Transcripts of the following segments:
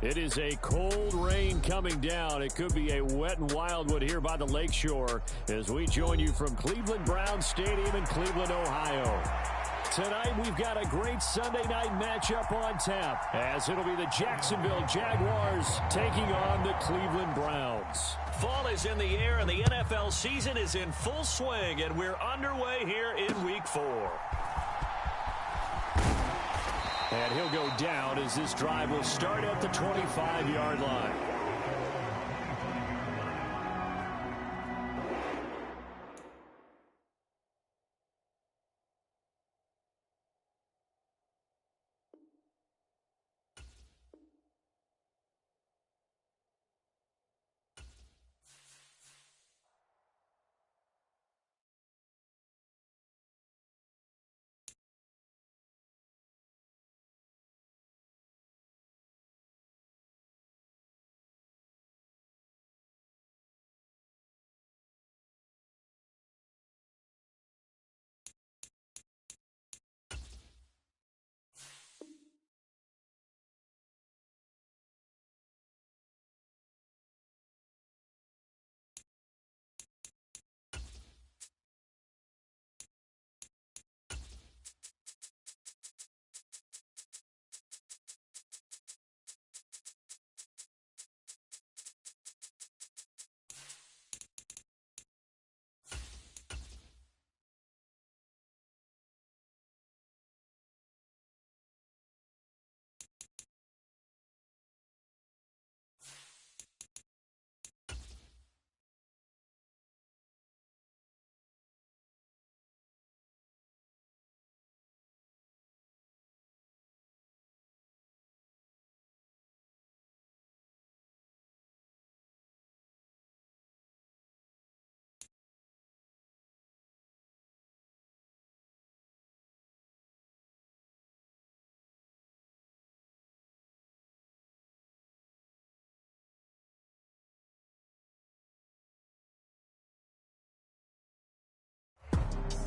It is a cold rain coming down. It could be a wet and wildwood here by the lakeshore as we join you from Cleveland Browns Stadium in Cleveland, Ohio. Tonight, we've got a great Sunday night matchup on tap as it'll be the Jacksonville Jaguars taking on the Cleveland Browns. Fall is in the air and the NFL season is in full swing, and we're underway here in Week 4. And he'll go down as this drive will start at the 25-yard line.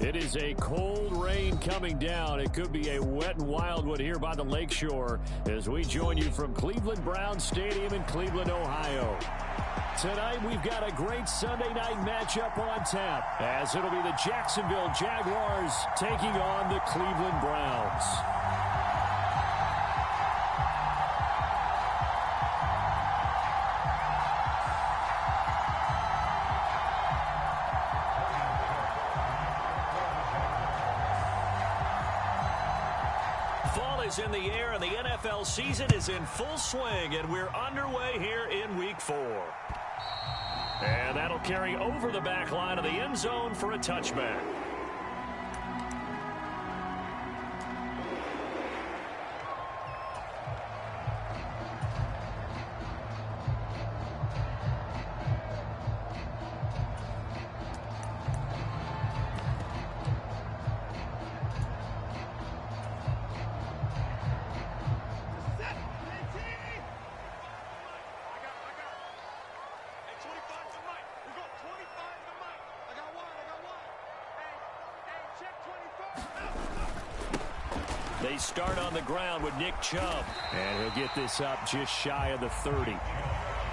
It is a cold rain coming down. It could be a wet and wildwood here by the lakeshore as we join you from Cleveland Browns Stadium in Cleveland, Ohio. Tonight, we've got a great Sunday night matchup on tap as it'll be the Jacksonville Jaguars taking on the Cleveland Browns. In the air and the NFL season is in full swing, and we're underway here in Week 4. And that'll carry over the back line of the end zone for a touchback. They start on the ground with Nick Chubb. And he'll get this up just shy of the 30.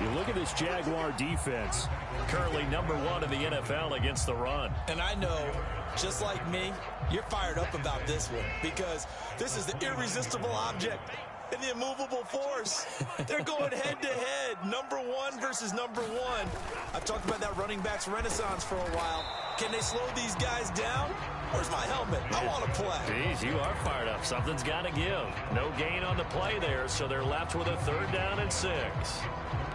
You look at this Jaguar defense. Currently #1 in the NFL against the run. And I know, just like me, you're fired up about this one because this is the irresistible object and the immovable force. They're going head-to-head, #1 versus #1. I've talked about that running backs renaissance for a while. Can they slow these guys down? Where's my helmet? I want to play. Jeez, you are fired up. Something's got to give. No gain on the play there, so they're left with a 3rd down and 6.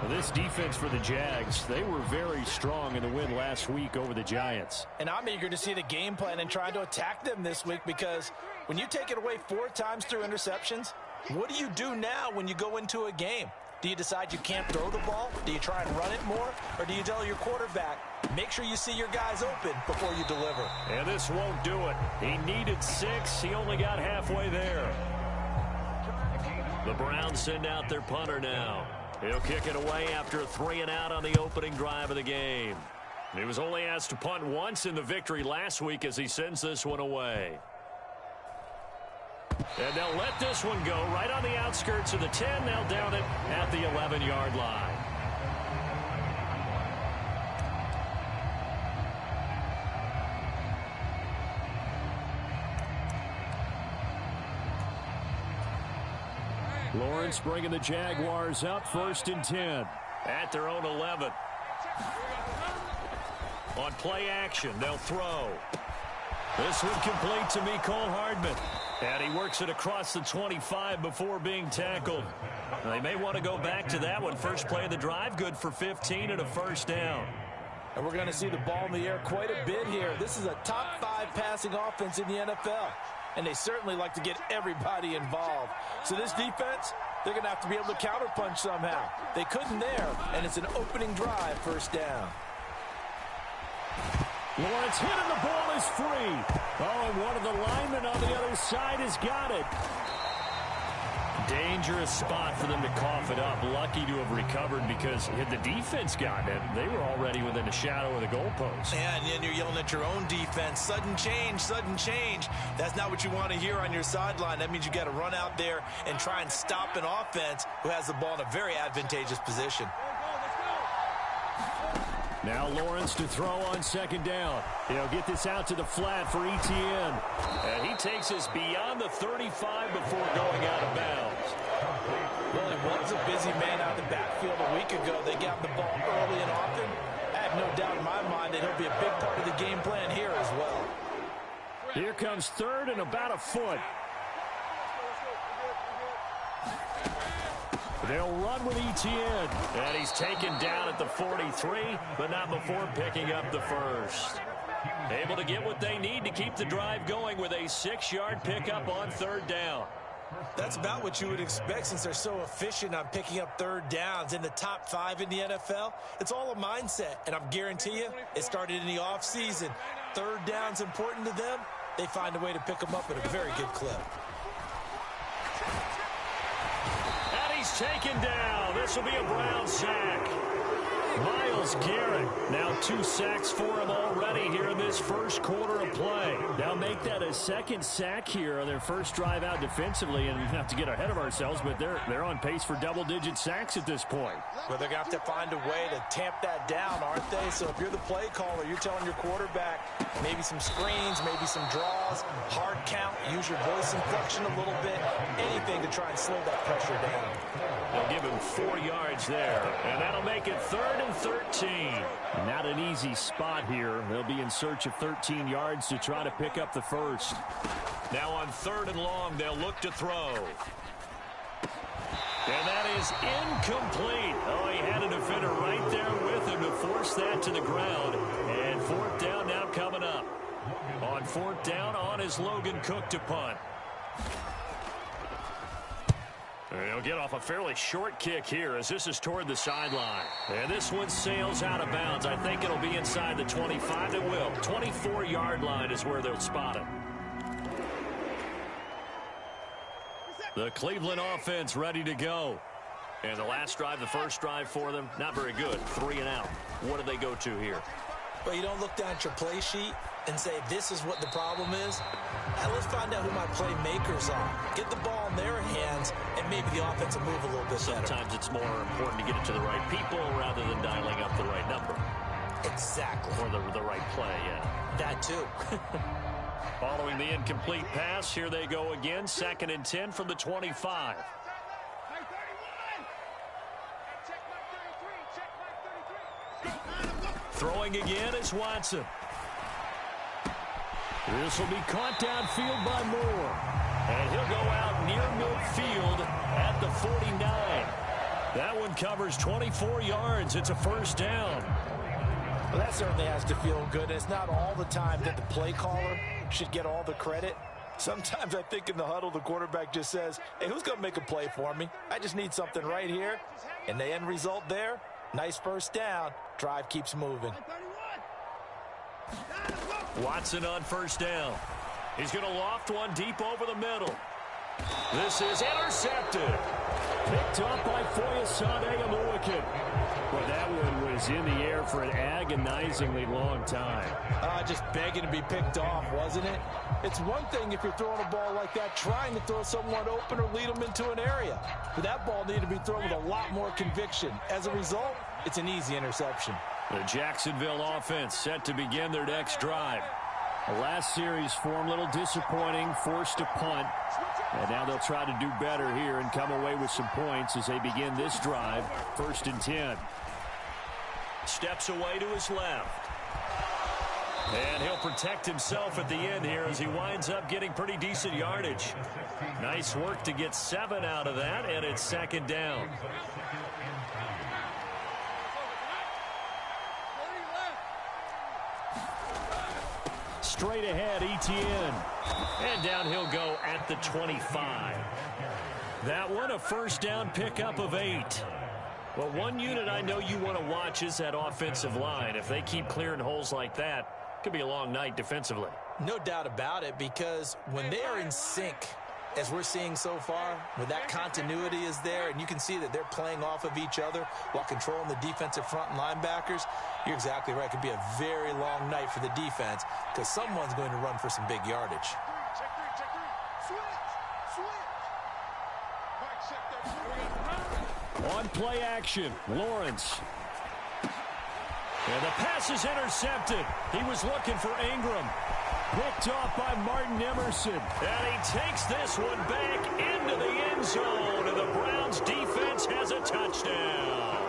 Well, this defense for the Jags, they were very strong in the win last week over the Giants. And I'm eager to see the game plan and try to attack them this week because when you take it away 4 times through interceptions, what do you do now when you go into a game? Do you decide you can't throw the ball? Do you try and run it more? Or do you tell your quarterback, make sure you see your guys open before you deliver? And this won't do it. He needed 6. He only got halfway there. The Browns send out their punter now. He'll kick it away after a 3-and-out on the opening drive of the game. He was only asked to punt once in the victory last week as he sends this one away. And they'll let this one go right on the outskirts of the 10. They'll down it at the 11-yard line. Lawrence bringing the Jaguars up, 1st and 10. At their own 11. On play action, they'll throw. This one complete to Mecole Hardman. And he works it across the 25 before being tackled. They may want to go back to that one. First play of the drive, good for 15 and a first down. And we're going to see the ball in the air quite a bit here. This is a top 5 passing offense in the NFL. And they certainly like to get everybody involved. So this defense, they're going to have to be able to counterpunch somehow. They couldn't there, and it's an opening drive, first down. Lawrence hit and the ball is free. Oh, and one of the linemen on the other side has got it. Dangerous spot for them to cough it up. Lucky to have recovered because had the defense gotten it, they were already within the shadow of the goalpost. Yeah, and then you're yelling at your own defense. Sudden change, sudden change. That's not what you want to hear on your sideline. That means you got to run out there and try and stop an offense who has the ball in a very advantageous position. Now Lawrence to throw on 2nd down. He'll get this out to the flat for Etienne. And he takes us beyond the 35 before going out of bounds. Well, he was a busy man out of the backfield a week ago. They got the ball early and often. I have no doubt in my mind that he'll be a big part of the game plan here as well. Here comes 3rd and about a foot. They'll run with Etienne. And he's taken down at the 43, but not before picking up the first. Able to get what they need to keep the drive going with a 6-yard pickup on 3rd down. That's about what you would expect since they're so efficient on picking up 3rd downs in the top 5 in the NFL. It's all a mindset, and I'm guarantee you it started in the offseason. 3rd down's important to them. They find a way to pick them up at a very good clip. Taken down. This will be a Brown sack. Myles Garrett, now 2 sacks for him already here in this first quarter of play. Now make that a 2nd sack here on their first drive out defensively, and not to get ahead of ourselves, but they're on pace for double-digit sacks at this point. Well, they're going to have to find a way to tamp that down, aren't they? So if you're the play caller, you're telling your quarterback maybe some screens, maybe some draws, hard count, use your voice inflection a little bit, anything to try and slow that pressure down. They'll give him 4 yards there, and that'll make it 3rd and 13. Not an easy spot here. They'll be in search of 13 yards to try to pick up the first. Now on 3rd and long, they'll look to throw. And that is incomplete. Oh, he had a defender right there with him to force that to the ground. And 4th down now coming up. On 4th down, on is Logan Cook to punt. He'll get off a fairly short kick here as this is toward the sideline. And this one sails out of bounds. I think it'll be inside the 25. It will. 24-yard line is where they'll spot it. The Cleveland offense ready to go. And the last drive, the first drive for them, not very good. 3 and out. What do they go to here? Well, you don't look down at your play sheet and say, this is what the problem is. Now, let's find out who my playmakers are. Get the ball in their hands, and maybe the offense will move a little bit better. Sometimes it's more important to get it to the right people rather than dialing up the right number. Exactly. Or the right play, yeah. That too. Following the incomplete pass, here they go again. 2nd and 10 from the 25. Throwing again is Watson. This will be caught downfield by Moore. And he'll go out near midfield at the 49. That one covers 24 yards. It's a first down. Well, that certainly has to feel good. It's not all the time that the play caller should get all the credit. Sometimes I think in the huddle, the quarterback just says, hey, who's going to make a play for me? I just need something right here. And the end result there, nice first down. Drive keeps moving. Watson on first down. He's going to loft one deep over the middle. This is intercepted. Picked up by Foyesade Oluokun. Well, that one was in the air for an agonizingly long time. Just begging to be picked off, wasn't it? It's one thing if you're throwing a ball like that, trying to throw someone open or lead them into an area. But that ball needed to be thrown with a lot more conviction. As a result, it's an easy interception. The Jacksonville offense set to begin their next drive. The last series for them, a little disappointing, forced a punt. And now they'll try to do better here and come away with some points as they begin this drive, 1st and 10. Steps away to his left. And he'll protect himself at the end here as he winds up getting pretty decent yardage. Nice work to get 7 out of that, and it's 2nd down. Straight ahead, Etienne. And down he'll go at the 25. That one a 1st down pickup of 8. Well, one unit I know you want to watch is that offensive line. If they keep clearing holes like that, it could be a long night defensively. No doubt about it, because when they are in sync, as we're seeing so far, when that continuity is there, and you can see that they're playing off of each other while controlling the defensive front and linebackers, you're exactly right. It could be a very long night for the defense because someone's going to run for some big yardage. On play action, Lawrence. And the pass is intercepted. He was looking for Ingram. Picked off by Martin Emerson. And he takes this one back into the end zone. And the Browns defense has a touchdown.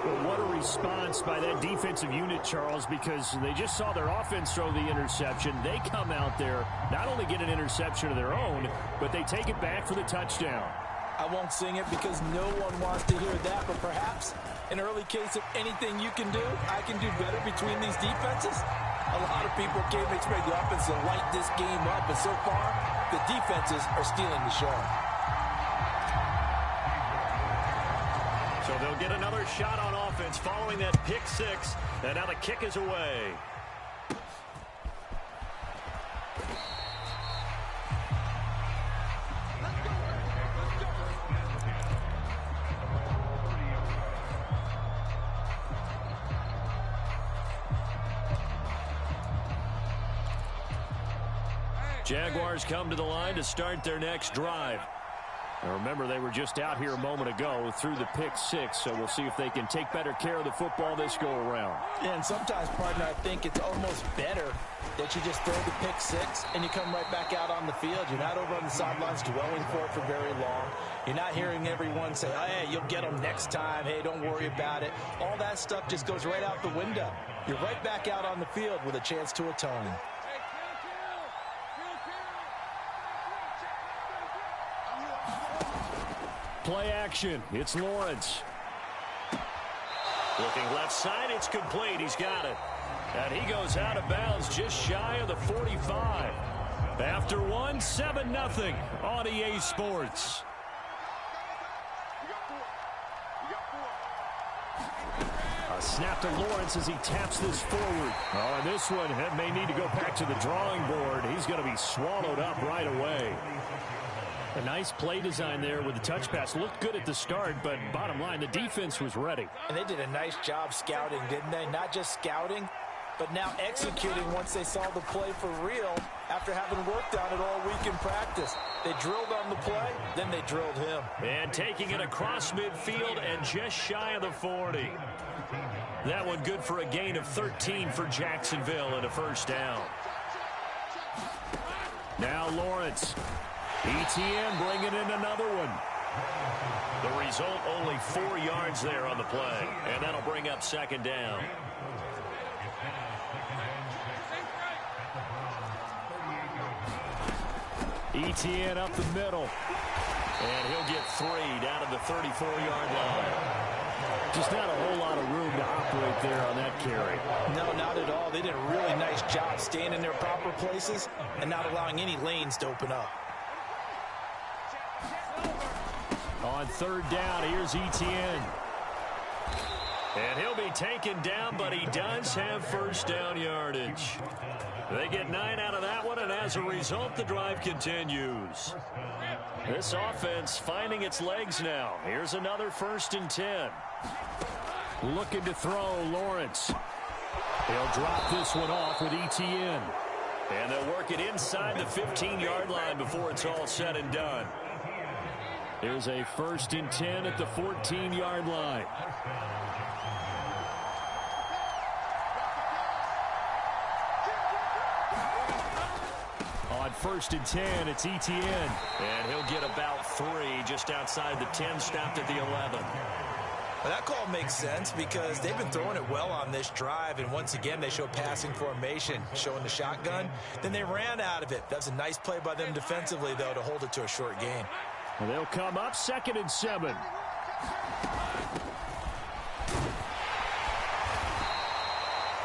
Well, what a response by that defensive unit, Charles, because they just saw their offense throw the interception. They come out there, not only get an interception of their own, but they take it back for the touchdown. I won't sing it because no one wants to hear that, but perhaps an early case of anything you can do, I can do better between these defenses. A lot of people came to expect the offense to light this game up, but so far, the defenses are stealing the show. So they'll get another shot on offense following that pick 6, and now the kick is away. Jaguars come to the line to start their next drive. Now remember, they were just out here a moment ago through the pick 6, so we'll see if they can take better care of the football this go-around. Yeah, and sometimes, partner, I think it's almost better that you just throw the pick 6 and you come right back out on the field. You're not over on the sidelines dwelling for it for very long. You're not hearing everyone say, oh, hey, you'll get them next time. Hey, don't worry about it. All that stuff just goes right out the window. You're right back out on the field with a chance to atone. Play action. It's Lawrence. Looking left side, it's complete. He's got it. And he goes out of bounds just shy of the 45. After one, 7-0 on EA Sports. A snap to Lawrence as he taps this forward. Oh, and this one may need to go back to the drawing board. He's going to be swallowed up right away. A nice play design there with the touch pass. Looked good at the start, but bottom line, the defense was ready. And they did a nice job scouting, didn't they? Not just scouting, but now executing once they saw the play for real after having worked on it all week in practice. They drilled on the play, then they drilled him. And taking it across midfield and just shy of the 40. That one good for a gain of 13 for Jacksonville and a 1st down. Now Lawrence. Etienne bringing in another one. The result, only 4 yards there on the play. And that'll bring up 2nd down. Etienne up the middle. And he'll get 3 down to the 34-yard line. Just not a whole lot of room to operate there on that carry. No, not at all. They did a really nice job staying in their proper places and not allowing any lanes to open up. On 3rd down, here's Etienne. And he'll be taken down, but he does have 1st down yardage. They get 9 out of that one, and as a result, the drive continues. This offense finding its legs now. Here's another 1st and 10. Looking to throw, Lawrence. He'll drop this one off with Etienne. And they'll work it inside the 15-yard line before it's all said and done. There's a 1st and 10 at the 14-yard line. On 1st and 10, it's Etienne. And he'll get about 3 just outside the 10, stopped at the 11. Well, that call makes sense because they've been throwing it well on this drive, and once again they show passing formation, showing the shotgun. Then they ran out of it. That's a nice play by them defensively, though, to hold it to a short gain. Well, they'll come up 2nd and 7.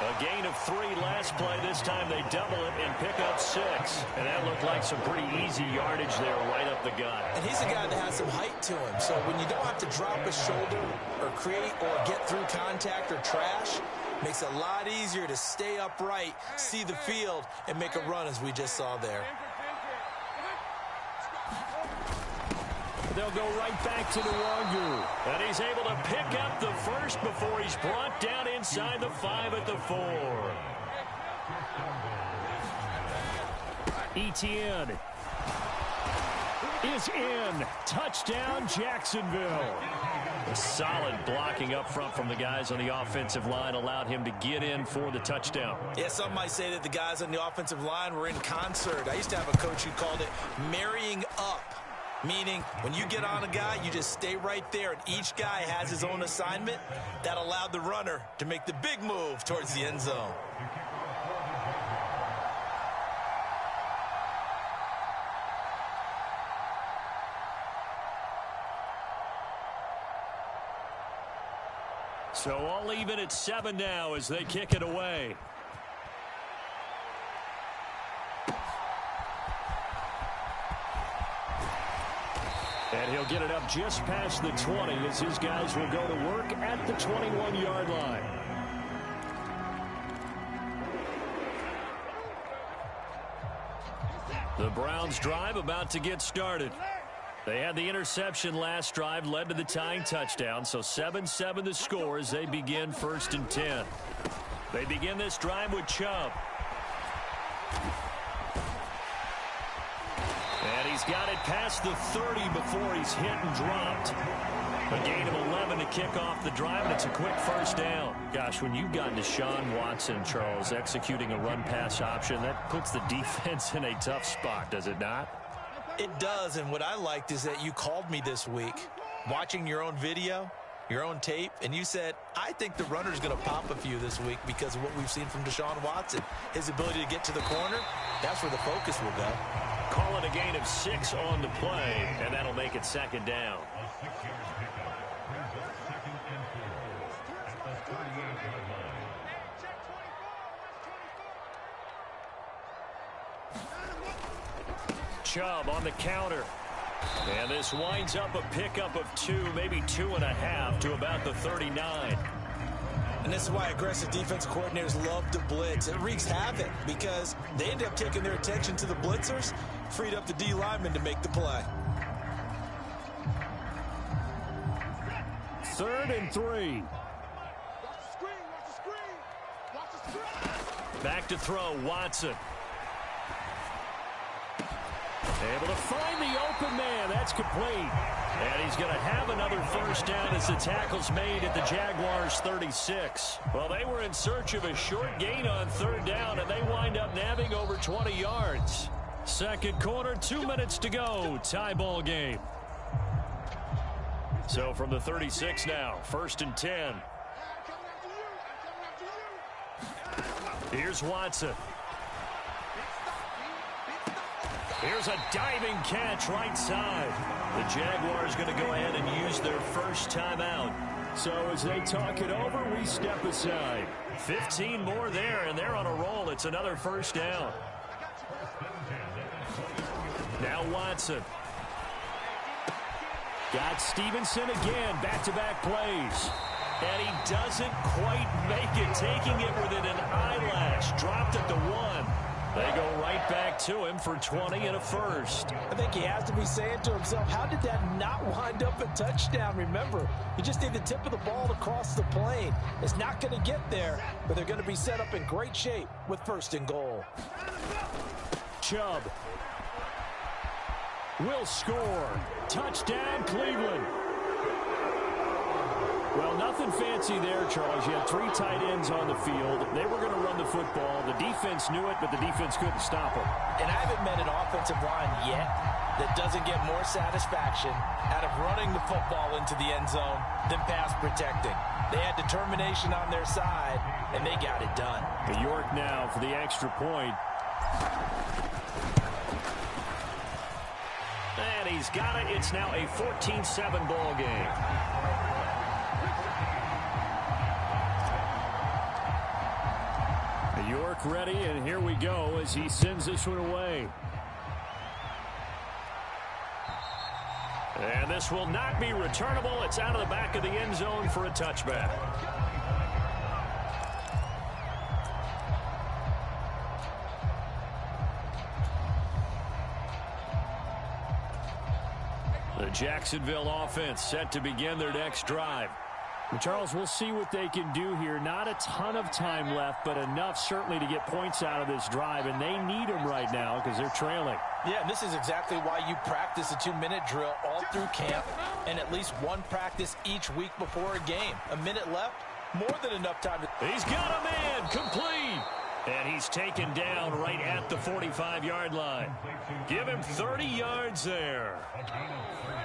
A gain of 3 last play. This time they double it and pick up 6. And that looked like some pretty easy yardage there right up the gut. And he's a guy that has some height to him. So when you don't have to drop a shoulder or create or get through contact or trash, makes it a lot easier to stay upright, see the field, and make a run as we just saw there. They'll go right back to Nwangwu. And he's able to pick up the first before he's brought down inside the 5 at the 4. Etienne is in. Touchdown, Jacksonville. Solid blocking up front from the guys on the offensive line allowed him to get in for the touchdown. Yeah, some might say that the guys on the offensive line were in concert. I used to have a coach who called it marrying up. Meaning, when you get on a guy, you just stay right there, and each guy has his own assignment. That allowed the runner to make the big move towards the end zone. So all even at 7 now as they kick it away. And he'll get it up just past the 20 as his guys will go to work at the 21-yard line. The Browns drive about to get started. They had the interception last drive, led to the tying touchdown, so 7-7 the score as they begin 1st and 10. They begin this drive with Chubb. And he's got it past the 30 before he's hit and dropped. A gain of 11 to kick off the drive, and it's a quick 1st down. Gosh, when you've got Deshaun Watson, Charles, executing a run-pass option, that puts the defense in a tough spot, does it not? It does, and what I liked is that you called me this week, watching your own video, your own tape, and you said, I think the runner's going to pop a few this week because of what we've seen from Deshaun Watson. His ability to get to the corner, that's where the focus will go. Call it a gain of 6 on the play, and that'll make it 2nd down. Chubb on the counter. And this winds up a pickup of 2, maybe 2.5 to about the 39. And this is why aggressive defense coordinators love to blitz. It wreaks havoc because they end up taking their attention to the blitzers, freed up the D lineman to make the play. 3rd and 3. Back to throw, Watson. Able to find the open man. That's complete. And he's going to have another 1st down as the tackle's made at the Jaguars' 36. Well, they were in search of a short gain on 3rd down, and they wind up nabbing over 20 yards. 2nd quarter, 2 minutes to go. Tie ball game. So from the 36 now, 1st and 10. Here's Watson. Here's a diving catch right side. The Jaguars going to go ahead and use their first timeout. So as they talk it over, we step aside. 15 more there, and they're on a roll. It's another 1st down. Now Watson. Got Stevenson again, back-to-back plays. And he doesn't quite make it, taking it within an eyelash. Dropped at the 1. They go right back to him for 20 and a first. I think he has to be saying to himself, how did that not wind up a touchdown? Remember, you just need the tip of the ball to cross the plane. It's not going to get there, but they're going to be set up in great shape with 1st and goal. Chubb will score. Touchdown, Cleveland. Well, nothing fancy there, Charles. You had 3 tight ends on the field. They were going to run the football. The defense knew it, but the defense couldn't stop them. And I haven't met an offensive line yet that doesn't get more satisfaction out of running the football into the end zone than pass protecting. They had determination on their side, and they got it done. York now for the extra point. And he's got it. It's now a 14-7 ball game. York ready, and here we go as he sends this one away. And this will not be returnable. It's out of the back of the end zone for a touchback. The Jacksonville offense set to begin their next drive. Charles, we'll see what they can do here. Not a ton of time left, but enough certainly to get points out of this drive, and they need them right now because they're trailing. Yeah, and this is exactly why you practice a 2-minute drill all through camp and at least one practice each week before a game. A minute left, more than enough time. He's got a man, complete. And he's taken down right at the 45-yard line. Give him 30 yards there.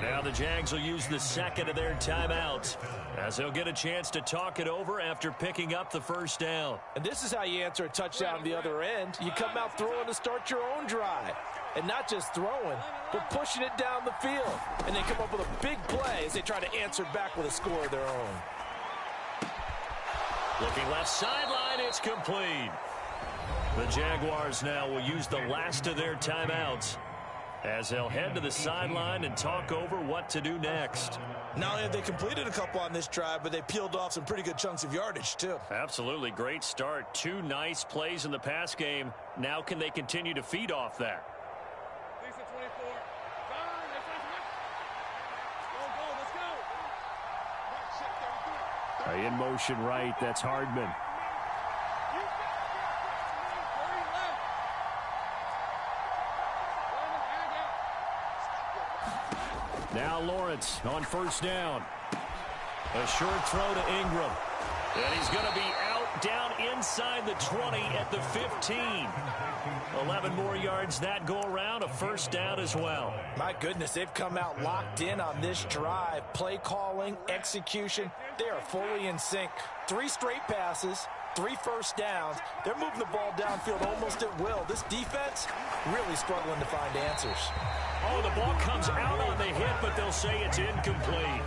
Now the Jags will use the 2nd of their timeouts as they'll get a chance to talk it over after picking up the 1st down. And this is how you answer a touchdown on the other end. You come out throwing to start your own drive. And not just throwing, but pushing it down the field. And they come up with a big play as they try to answer back with a score of their own. Looking left sideline, it's complete. The Jaguars now will use the last of their timeouts as they'll head to the sideline and talk over what to do next. Not only have they completed a couple on this drive, but they peeled off some pretty good chunks of yardage, too. Absolutely. Great start. 2 nice plays in the pass game. Now can they continue to feed off that? In motion right, that's Hardman. Now Lawrence on 1st down. A short throw to Ingram. And he's going to be out down inside the 20 at the 15. 11 more yards that go around, a 1st down as well. My goodness, they've come out locked in on this drive. Play calling, execution, they are fully in sync. 3 straight passes, 3 1st downs. They're moving the ball downfield almost at will. This defense really struggling to find answers. Oh, the ball comes out on the hit, but they'll say it's incomplete.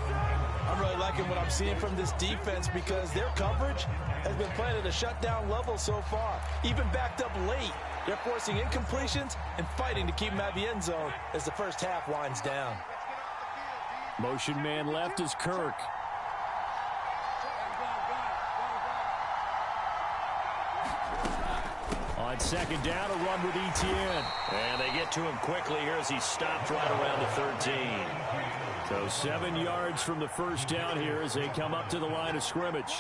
I'm really liking what I'm seeing from this defense because their coverage has been playing at a shutdown level so far. Even backed up late, they're forcing incompletions and fighting to keep them out of the end zone as the first half winds down. Motion man left is Kirk. On 2nd down, a run with Etienne. And they get to him quickly here as he stopped right around the 13. So 7 yards from the 1st down here as they come up to the line of scrimmage.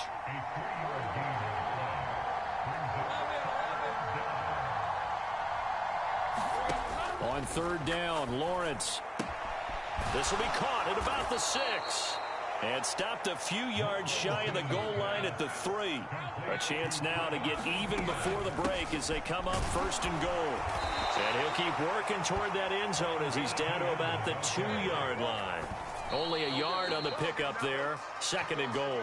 On 3rd down, Lawrence. This will be caught at about the 6. And stopped a few yards shy of the goal line at the 3. A chance now to get even before the break as they come up 1st and goal. And he'll keep working toward that end zone as he's down to about the 2-yard line. Only a yard on the pickup there. 2nd and goal.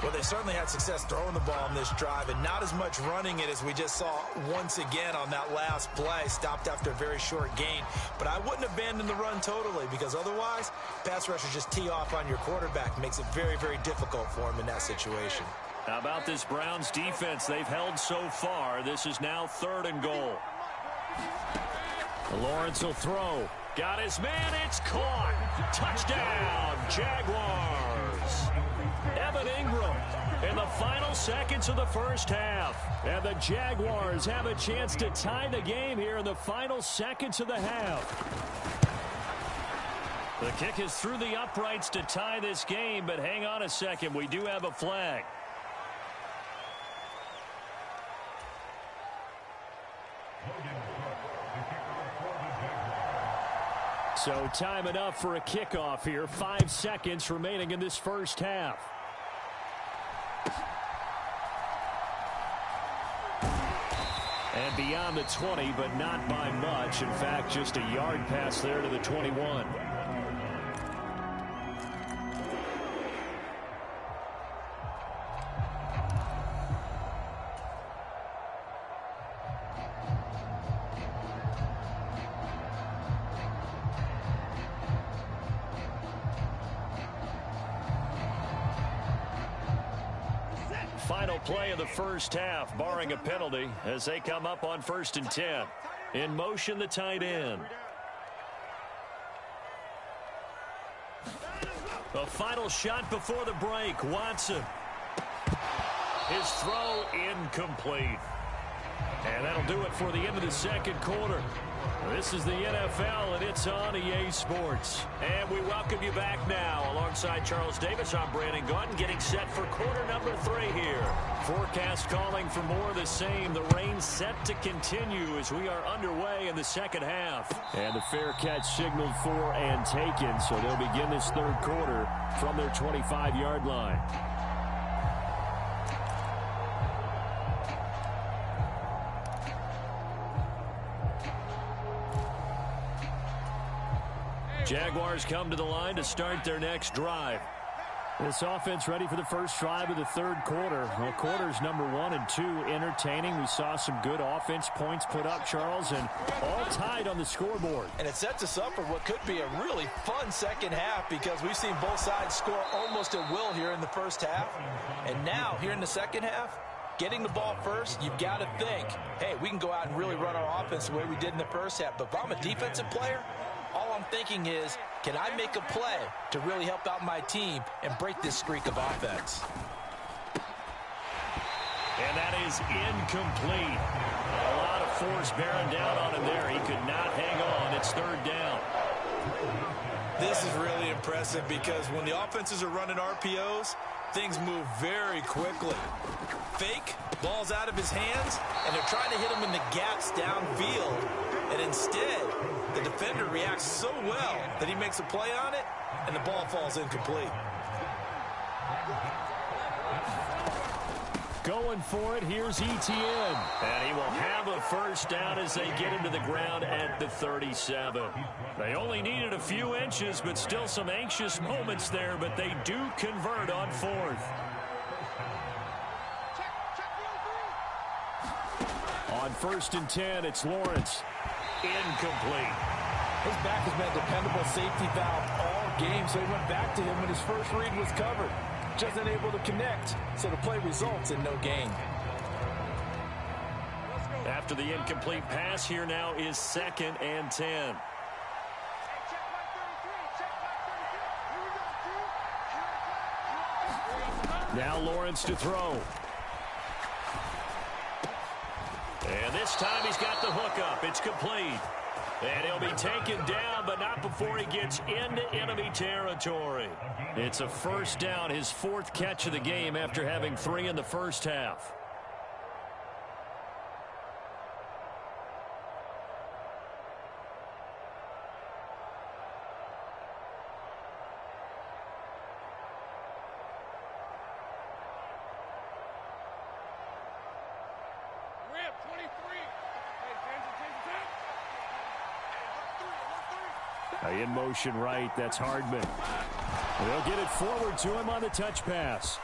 Well, they certainly had success throwing the ball on this drive and not as much running it as we just saw once again on that last play. Stopped after a very short gain. But I wouldn't abandon the run totally because otherwise, pass rushers just tee off on your quarterback. Makes it very, very difficult for him in that situation. How about this Browns defense they've held so far? This is now 3rd and goal. Lawrence will throw. Got his man. It's caught. Touchdown, Jaguars. Evan Ingram in the final seconds of the first half. And the Jaguars have a chance to tie the game here in the final seconds of the half. The kick is through the uprights to tie this game, but hang on a second. We do have a flag. So time enough for a kickoff here. 5 seconds remaining in this first half. And beyond the 20, but not by much. In fact, just a yard pass there to the 21. Final play of the first half, barring a penalty, as they come up on 1st and 10. In motion, the tight end. A final shot before the break. Watson. His throw incomplete. And that'll do it for the end of the second quarter. This is the NFL, and it's on EA Sports. And we welcome you back now. Alongside Charles Davis, I'm Brandon Gaudin, getting set for quarter number 3 here. Forecast calling for more of the same. The rain set to continue as we are underway in the second half. And the fair catch signaled for and taken, so they'll begin this third quarter from their 25-yard line. Jaguars come to the line to start their next drive. This offense ready for the first drive of the third quarter. Well, quarters number 1 and 2 entertaining. We saw some good offense points put up, Charles, and all tied on the scoreboard. And it sets us up for what could be a really fun second half because we've seen both sides score almost at will here in the first half. And now, here in the second half, getting the ball first, you've got to think, hey, we can go out and really run our offense the way we did in the first half. But if I'm a defensive player, all I'm thinking is, can I make a play to really help out my team and break this streak of offense? And that is incomplete. A lot of force bearing down on him there. He could not hang on. It's third down. This is really impressive because when the offenses are running RPOs, things move very quickly. Fake, ball's out of his hands, and they're trying to hit him in the gaps downfield. And instead, the defender reacts so well that he makes a play on it, and the ball falls incomplete. Going for it, here's Etienne. And he will have a first down as they get him to the ground at the 37. They only needed a few inches, but still some anxious moments there, but they do convert on 4th. On 1st and 10, it's Lawrence. Incomplete. His back has been a dependable safety valve all game, so he went back to him when his first read was covered. Just unable to connect, so the play results in no gain. After the incomplete pass, here now is 2nd and 10. Now Lawrence to throw. And this time he's got the hookup. It's complete. And he'll be taken down, but not before he gets into enemy territory. It's a first down, his 4th catch of the game after having 3 in the first half. In motion right, that's Hardman. They'll get it forward to him on the touch pass.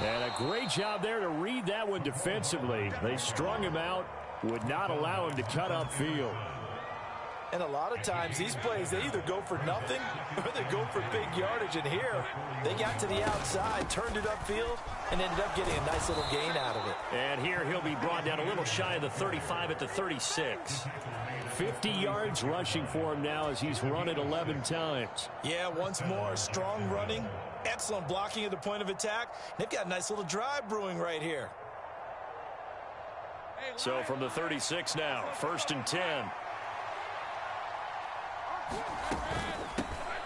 And a great job there to read that one defensively. They strung him out, would not allow him to cut upfield. And a lot of times these plays, they either go for nothing or they go for big yardage. And here, they got to the outside, turned it upfield, and ended up getting a nice little gain out of it. And here he'll be brought down a little shy of the 35 at the 36. 50 yards rushing for him now as he's run it 11 times. Yeah, once more, strong running, excellent blocking at the point of attack. They've got a nice little drive brewing right here. So from the 36 now, 1st and 10.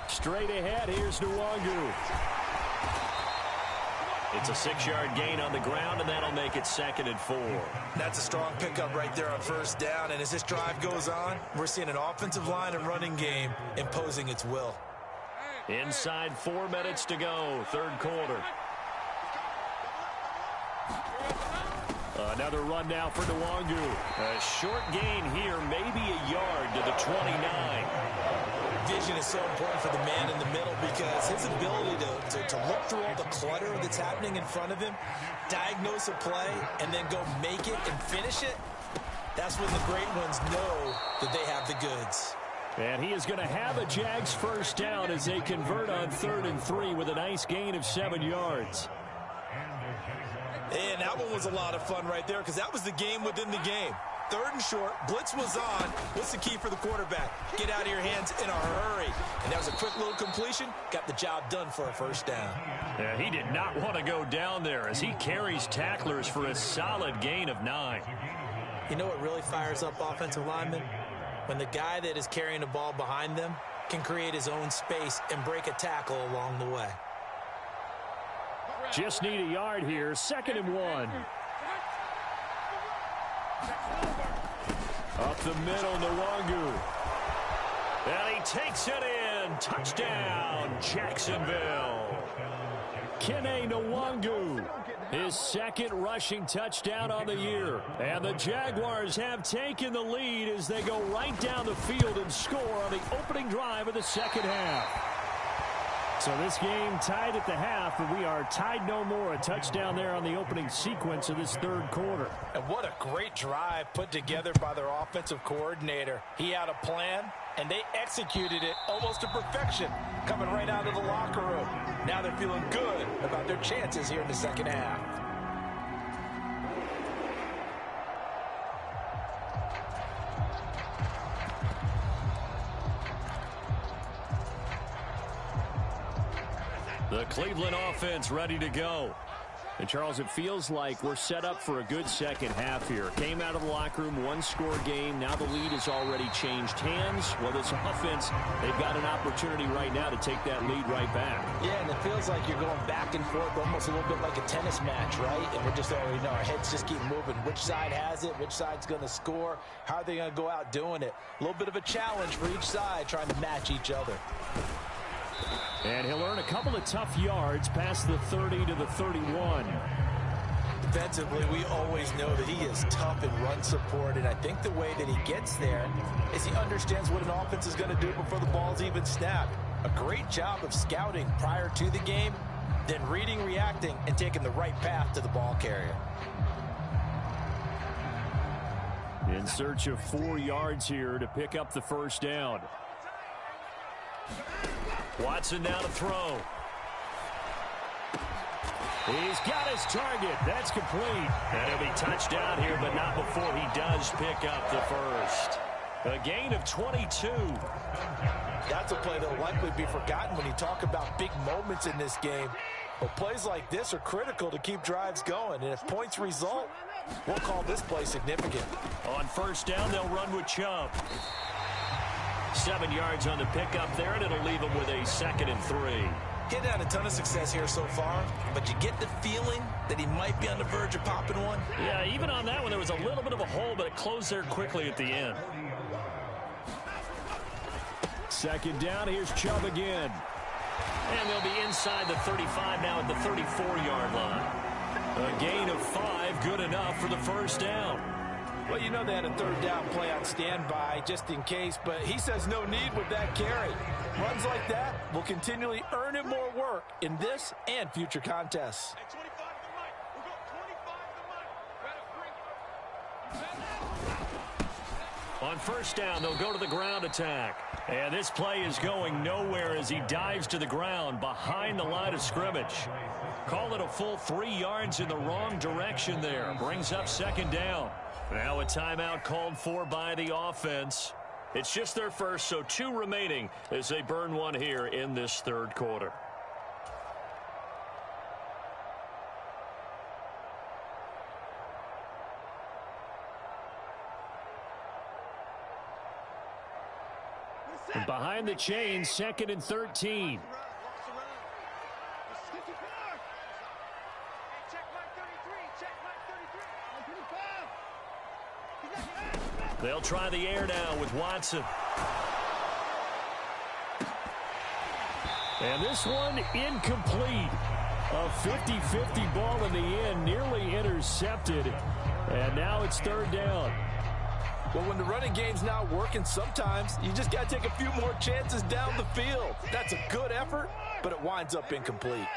Straight ahead, here's Nwangu. It's a 6-yard gain on the ground, and that'll make it 2nd and 4. That's a strong pickup right there on 1st down, and as this drive goes on, we're seeing an offensive line and running game imposing its will. Inside 4 minutes to go, 3rd quarter. Another run now for Nwangu. A short gain here, maybe a yard to the 29. Vision is so important for the man in the middle because his ability to look through all the clutter that's happening in front of him, diagnose a play, and then go make it and finish it, that's when the great ones know that they have the goods. And he is going to have a Jags 1st down as they convert on 3rd and 3 with a nice gain of 7 yards. And that one was a lot of fun right there because that was the game within the game. 3rd and short, blitz was on. What's the key for the quarterback? Get out of your hands in a hurry. And that was a quick little completion. Got the job done for a 1st down. Yeah, he did not want to go down there as he carries tacklers for a solid gain of 9. You know what really fires up offensive linemen? When the guy that is carrying the ball behind them can create his own space and break a tackle along the way. Just need a yard here, 2nd and 1. Up the middle, Nwangu. And he takes it in. Touchdown, Jacksonville. Kene Nwangu, his 2nd rushing touchdown on the year. And the Jaguars have taken the lead as they go right down the field and score on the opening drive of the 2nd half. So this game tied at the half, and we are tied no more. A touchdown there on the opening sequence of this 3rd quarter. And what a great drive put together by their offensive coordinator. He had a plan, and they executed it almost to perfection, coming right out of the locker room. Now they're feeling good about their chances here in the 2nd half. The Cleveland offense ready to go. And, Charles, it feels like we're set up for a good 2nd half here. Came out of the locker room, 1-score game. Now the lead has already changed hands. Well, this offense, they've got an opportunity right now to take that lead right back. Yeah, and it feels like you're going back and forth, almost a little bit like a tennis match, right? And we're just already know our heads just keep moving. Which side has it? Which side's going to score? How are they going to go out doing it? A little bit of a challenge for each side, trying to match each other. And he'll earn a couple of tough yards past the 30 to the 31. Defensively, we always know that he is tough in run support, and I think the way that he gets there is he understands what an offense is going to do before the ball's even snapped. A great job of scouting prior to the game, then reading, reacting, and taking the right path to the ball carrier. In search of 4 yards here to pick up the 1st down. Watson now to throw. He's got his target. That's complete. And he'll be touchdown here, but not before he does pick up the 1st. A gain of 22. That's a play that will likely be forgotten when you talk about big moments in this game. But plays like this are critical to keep drives going. And if points result, we'll call this play significant. On 1st down, they'll run with Chubb. 7 yards on the pickup there, and it'll leave him with a 2nd and 3. He's had a ton of success here so far, but you get the feeling that he might be on the verge of popping one. Yeah, even on that one, there was a little bit of a hole, but it closed there quickly at the end. 2nd down, here's Chubb again. And they'll be inside the 35 now at the 34-yard line. A gain of 5, good enough for the 1st down. Well, you know they had a 3rd down play on standby just in case, but he says no need with that carry. Runs like that will continually earn him more work in this and future contests. On first down, they'll go to the ground attack. And this play is going nowhere as he dives to the ground behind the line of scrimmage. Call it a full 3 yards in the wrong direction there. Brings up second down. Now a timeout called for by the offense. It's just their first, so 2 remaining as they burn one here in this third quarter. And behind the chains, 2nd and 13. They'll try the air now with Watson. And this one incomplete. A 50-50 ball in the end, nearly intercepted. And now it's third down. Well, when the running game's not working, sometimes you just got to take a few more chances down the field. That's a good effort, but it winds up incomplete.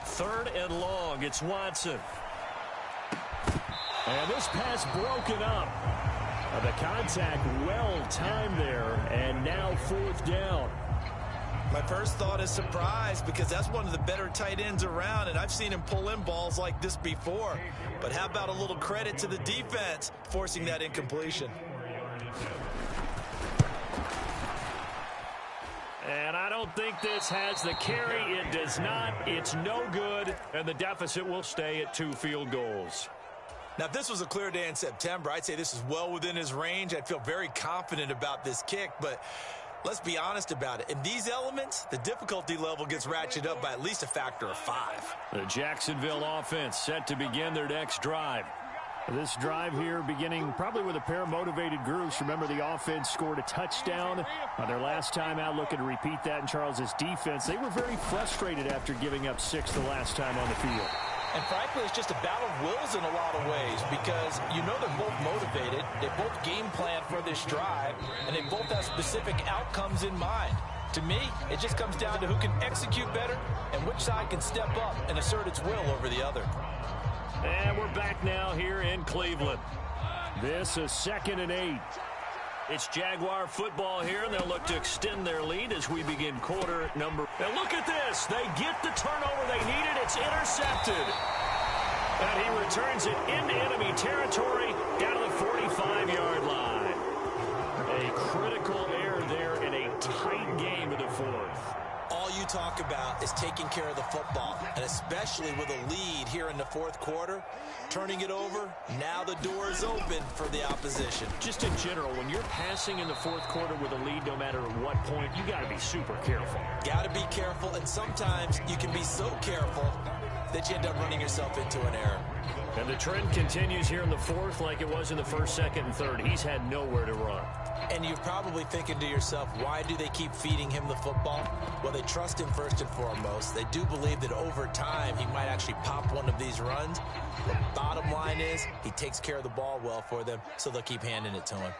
Third and long, it's Watson. And this pass broken up. The contact well timed there, and now fourth down. My first thought is surprise because that's one of the better tight ends around, and I've seen him pull in balls like this before. But how about a little credit to the defense forcing that incompletion? And I don't think this has the carry. It does not. It's no good, and the deficit will stay at 2 field goals. Now, if this was a clear day in September, I'd say this is well within his range. I'd feel very confident about this kick, but let's be honest about it. In these elements, the difficulty level gets ratcheted up by at least a factor of 5. The Jacksonville offense set to begin their next drive. This drive here beginning probably with a pair of motivated groups. Remember, the offense scored a touchdown on their last time out, looking to repeat that in Charles's defense. They were very frustrated after giving up 6 the last time on the field. And frankly, it's just a battle of wills in a lot of ways because you know they're both motivated. They both game plan for this drive, and they both have specific outcomes in mind. To me, it just comes down to who can execute better and which side can step up and assert its will over the other. And we're back now here in Cleveland. This is 2nd and 8. It's Jaguar football here, and they'll look to extend their lead as we begin quarter number. And look at this. They get the turnover they needed. It's intercepted. And he returns it into enemy territory down to the 45-yard line. A critical error there in a tight game of the fourth. All you talk about is taking care of the football, and especially with a lead here in the fourth quarter, turning it over, now the door is open for the opposition. Just in general, when you're passing in the fourth quarter with a lead, no matter at what point, you got to be super careful. Got to be careful, and sometimes you can be so careful that you end up running yourself into an error. And the trend continues here in the fourth like it was in the first, second, and third. He's had nowhere to run. And you're probably thinking to yourself, why do they keep feeding him the football? Well, they trust him first and foremost. They do believe that over time he might actually pop one of these runs. The bottom line is he takes care of the ball well for them, so they'll keep handing it to him.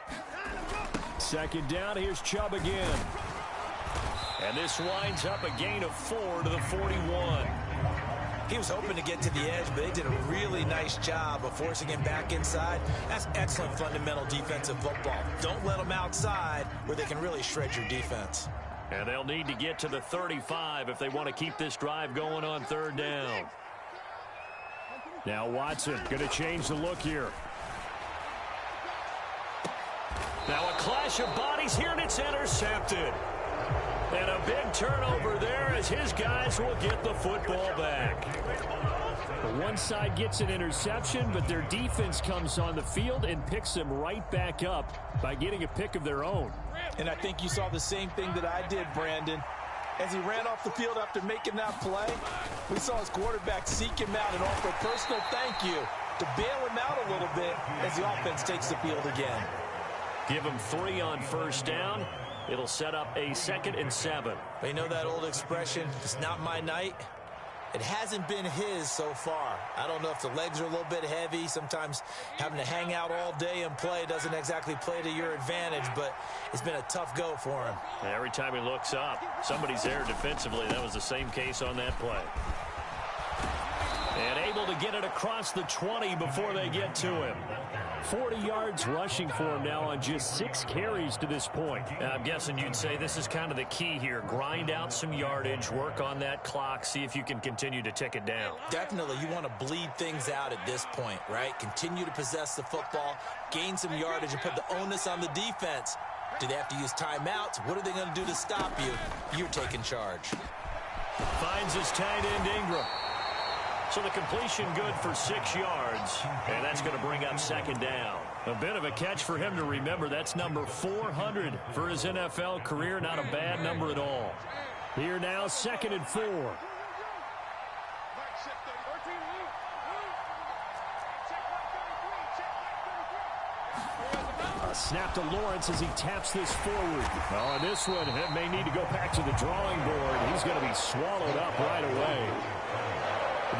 2nd down, here's Chubb again. And this winds up a gain of 4 to the 41. He was hoping to get to the edge, but they did a really nice job of forcing him back inside. That's excellent fundamental defensive football. Don't let them outside where they can really shred your defense. And they'll need to get to the 35 if they want to keep this drive going on third down. Now Watson going to change the look here. Now a clash of bodies here, and it's intercepted. And a big turnover there as his guys will get the football back. One side gets an interception, but their defense comes on the field and picks them right back up by getting a pick of their own. And I think you saw the same thing that I did, Brandon. As he ran off the field after making that play, we saw his quarterback seek him out and offer a personal thank you to bail him out a little bit as the offense takes the field again. Give him 3 on first down. It'll set up a 2nd and 7. But you know that old expression, it's not my night? It hasn't been his so far. I don't know if the legs are a little bit heavy. Sometimes having to hang out all day and play doesn't exactly play to your advantage, but it's been a tough go for him. And every time he looks up, somebody's there defensively. That was the same case on that play. And able to get it across the 20 before they get to him. 40 yards rushing for him now on just 6 carries to this point. I'm guessing you'd say this is kind of the key here. Grind out some yardage, work on that clock, see if you can continue to tick it down. Definitely, you want to bleed things out at this point, right? Continue to possess the football, gain some yardage, and put the onus on the defense. Do they have to use timeouts? What are they going to do to stop you? You're taking charge. Finds his tight end, Ingram. So the completion good for 6 yards, and that's going to bring up second down. A bit of a catch for him to remember. That's number 400 for his NFL career. Not a bad number at all. Here now, 2nd and 4. A snap to Lawrence as he taps this forward. Oh, and this one may need to go back to the drawing board. He's going to be swallowed up right away.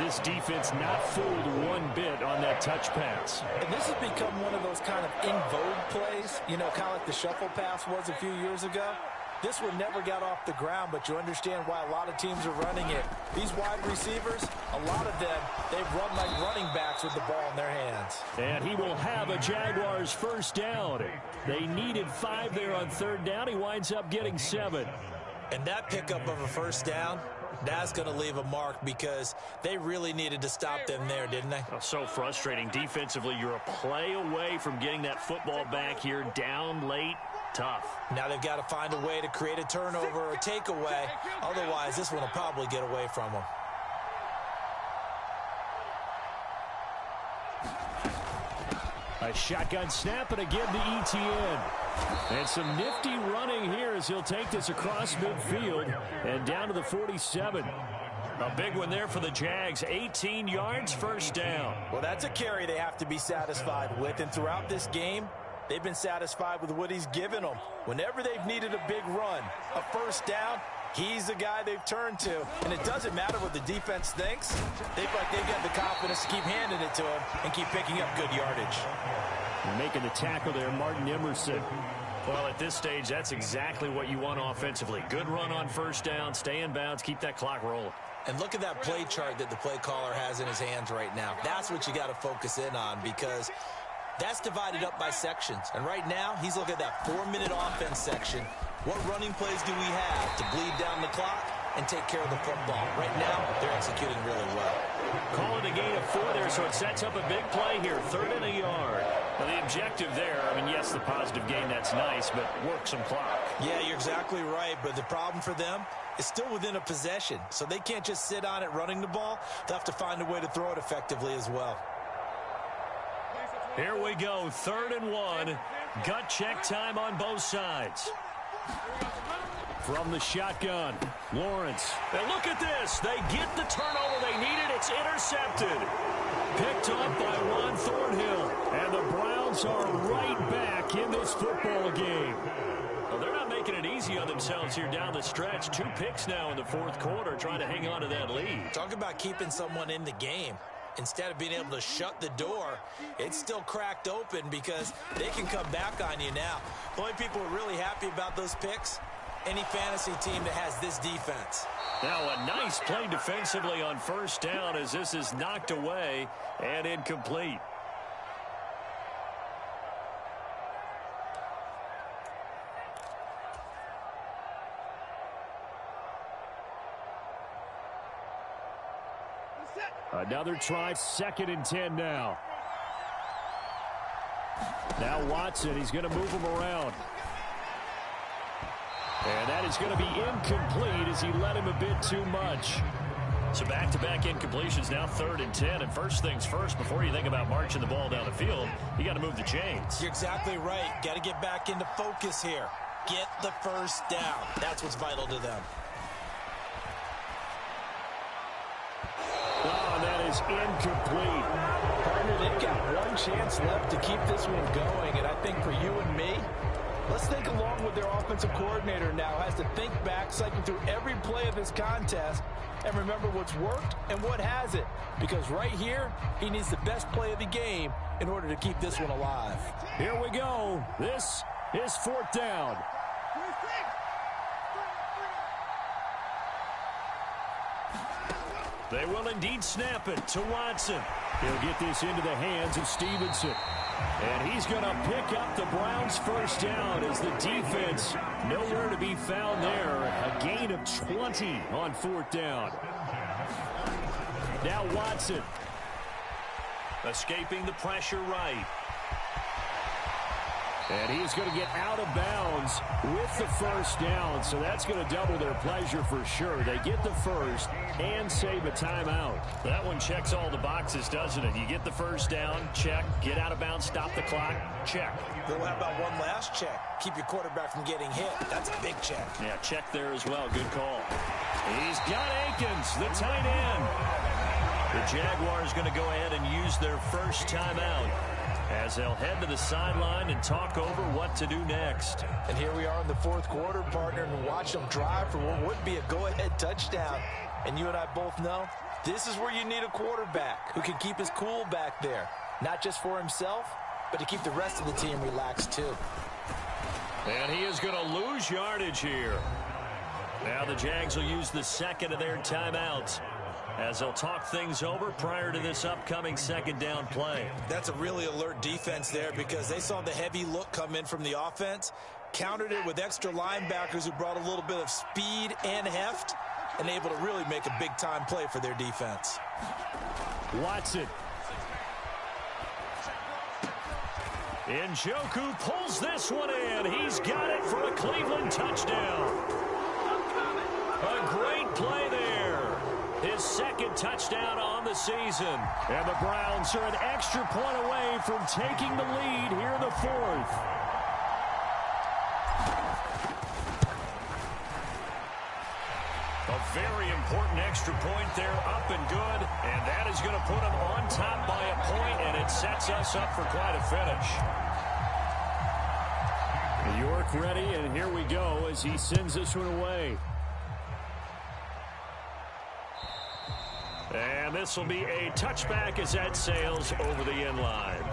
This defense not fooled one bit on that touch pass. And this has become one of those kind of in vogue plays, you know, kind of like the shuffle pass was a few years ago. This one never got off the ground, but you understand why a lot of teams are running it. These wide receivers, a lot of them, they've run like running backs with the ball in their hands. And he will have a Jaguars first down. They needed 5 there on 3rd down. He winds up getting 7. And that pickup of a first down, that's going to leave a mark because they really needed to stop them there, didn't they? Oh, so frustrating. Defensively, you're a play away from getting that football back here down late. Tough. Now they've got to find a way to create a turnover or takeaway. Otherwise, this one will probably get away from them. A shotgun snap and again to Etienne. And some nifty running here as he'll take this across midfield and down to the 47. A big one there for the Jags. 18 yards, first down. Well, that's a carry they have to be satisfied with. And throughout this game, they've been satisfied with what he's given them. Whenever they've needed a big run, a first down, he's the guy they've turned to. And it doesn't matter what the defense thinks. They feel like they've got the confidence to keep handing it to him and keep picking up good yardage. Making the tackle there, Martin Emerson. Well, at this stage, that's exactly what you want offensively. Good run on first down, stay in bounds, keep that clock rolling. And look at that play chart that the play caller has in his hands right now. That's what you got to focus in on because that's divided up by sections. And right now, he's looking at that 4-minute offense section. What running plays do we have to bleed down the clock and take care of the football? Right now, they're executing really well. Calling a gain of 4 there, so it sets up a big play here. 3rd and a yard. Well, the objective there, I mean, yes, the positive gain, that's nice, but work some clock. Yeah, you're exactly right, but the problem for them is still within a possession. So they can't just sit on it running the ball. They'll have to find a way to throw it effectively as well. Here we go, 3rd and 1. Gut check time on both sides. From the shotgun, Lawrence. And look at this. They get the turnover they needed. It's intercepted. Picked up by Juan Thornhill. And the Browns are right back in this football game. Well, they're not making it easy on themselves here down the stretch. 2 picks now in the 4th quarter, trying to hang on to that lead. Talk about keeping someone in the game. Instead of being able to shut the door, it's still cracked open because they can come back on you now. The only people who are really happy about those picks, any fantasy team that has this defense. Now a nice play defensively on first down as this is knocked away and incomplete. Another try, 2nd and 10 now. Now Watson, he's going to move him around. And that is going to be incomplete as he let him a bit too much. So back-to-back incompletions, now 3rd and 10. And first things first, before you think about marching the ball down the field, you got to move the chains. You're exactly right. Got to get back into focus here. Get the first down. That's what's vital to them. Oh, that is incomplete. Partner, they've got one chance left to keep this one going. And I think for you and me, let's think along with their offensive coordinator now. Has to think back, cycle through every play of this contest, and remember what's worked and what hasn't. Because right here, he needs the best play of the game in order to keep this one alive. Here we go. This is 4th down. They will indeed snap it to Watson. He'll get this into the hands of Stevenson. And he's going to pick up the Browns' first down as the defense nowhere to be found there. A gain of 20 on fourth down. Now Watson. Escaping the pressure right. And he's going to get out of bounds with the first down. So that's going to double their pleasure for sure. They get the first and save a timeout. That one checks all the boxes, doesn't it? You get the first down, check. Get out of bounds, stop the clock, check. Well, how about one last check? Keep your quarterback from getting hit. That's a big check. Yeah, check there as well. Good call. He's got Akins, the tight end. The Jaguars going to go ahead and use their first timeout as they'll head to the sideline and talk over what to do next. And here we are in the fourth quarter, partner, and watch them drive for what would be a go-ahead touchdown. And you and I both know this is where you need a quarterback who can keep his cool back there. Not just for himself, but to keep the rest of the team relaxed too. And he is going to lose yardage here. Now the Jags will use the second of their timeouts as they'll talk things over prior to this upcoming second down play. That's a really alert defense there because they saw the heavy look come in from the offense, countered it with extra linebackers who brought a little bit of speed and heft, and able to really make a big-time play for their defense. Watson. Njoku pulls this one in. He's got it for a Cleveland touchdown. A great play there. His second touchdown on the season. And the Browns are an extra point away from taking the lead here in the fourth. A very important extra point there, up and good. And that is going to put them on top by a point, and it sets us up for quite a finish. York ready, and here we go as he sends this one away. And this will be a touchback as that sails over the end line.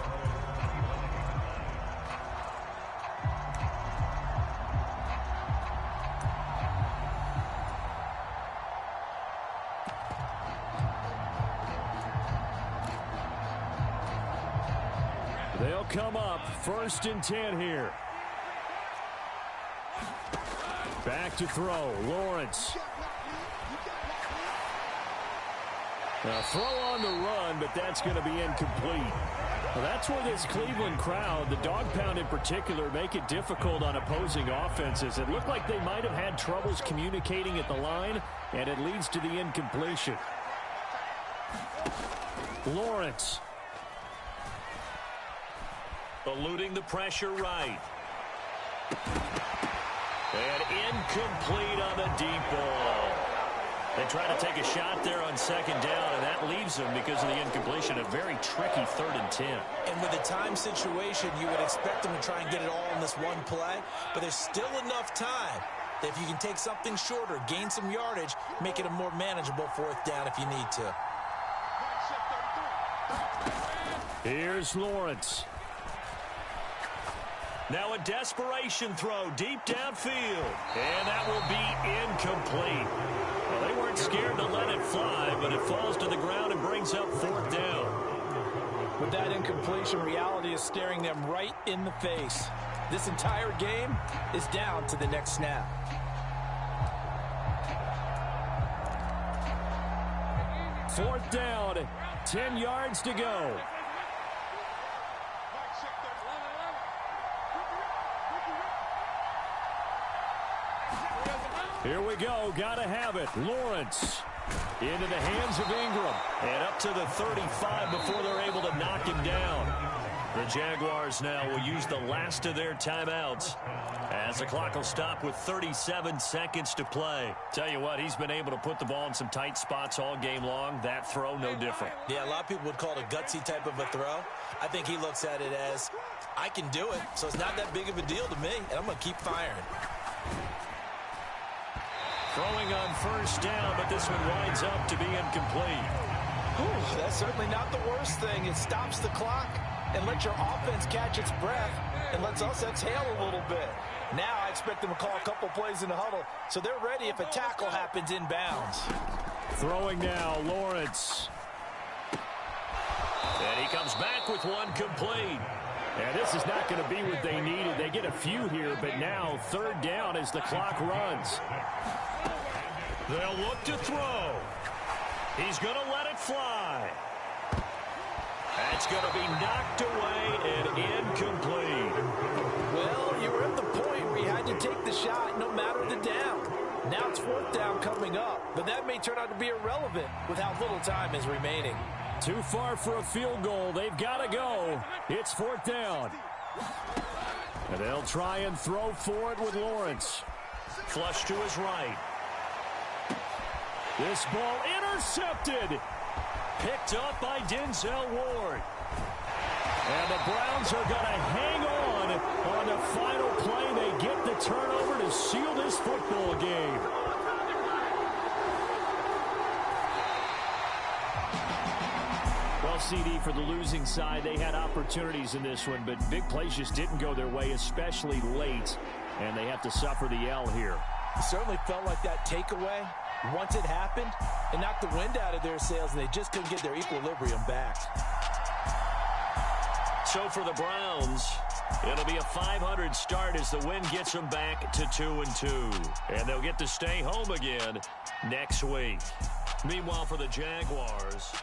They'll come up 1st and 10 here. Back to throw. Lawrence. A throw on the run, but that's going to be incomplete. Well, that's where this Cleveland crowd, the dog pound in particular, make it difficult on opposing offenses. It looked like they might have had troubles communicating at the line, and it leads to the incompletion. Lawrence. Eluding the pressure right. And incomplete on the deep ball. They try to take a shot there on second down, and that leaves them because of the incompletion. A very tricky 3rd and 10. And with a time situation, you would expect them to try and get it all in this one play, but there's still enough time that if you can take something shorter, gain some yardage, make it a more manageable 4th down if you need to. Here's Lawrence. Now a desperation throw deep downfield. And that will be incomplete. Well, they weren't scared to let it fly, but it falls to the ground and brings up 4th down. With that incompletion, reality is staring them right in the face. This entire game is down to the next snap. Fourth down, 10 yards to go. Here we go. Got to have it. Lawrence into the hands of Ingram. And up to the 35 before they're able to knock him down. The Jaguars now will use the last of their timeouts as the clock will stop with 37 seconds to play. Tell you what, he's been able to put the ball in some tight spots all game long. That throw, no different. Yeah, a lot of people would call it a gutsy type of a throw. I think he looks at it as, I can do it, so it's not that big of a deal to me, and I'm going to keep firing. Throwing on first down, but this one winds up to be incomplete. Whew, that's certainly not the worst thing. It stops the clock and lets your offense catch its breath and lets us exhale a little bit. Now I expect them to call a couple plays in the huddle so they're ready if a tackle happens inbounds. Throwing now, Lawrence. And he comes back with one complete. And this is not going to be what they needed. They get a few here, but now third down as the clock runs. They'll look to throw. He's going to let it fly. That's going to be knocked away and incomplete. Well, you were at the point where you had to take the shot no matter the down. Now it's fourth down coming up, but that may turn out to be irrelevant with how little time is remaining. Too far for a field goal. They've got to go. It's fourth down. And they'll try and throw for it with Lawrence. Flush to his right. This ball intercepted. Picked up by Denzel Ward. And the Browns are going to hang on the final play. They get the turnover to seal this football game. Well, CD, for the losing side, they had opportunities in this one, but big plays just didn't go their way, especially late, and they have to suffer the L here. It certainly felt like that takeaway, once it happened, it knocked the wind out of their sails, and they just couldn't get their equilibrium back. So for the Browns, it'll be a .500 start as the win gets them back to 2-2. And they'll get to stay home again next week. Meanwhile, for the Jaguars,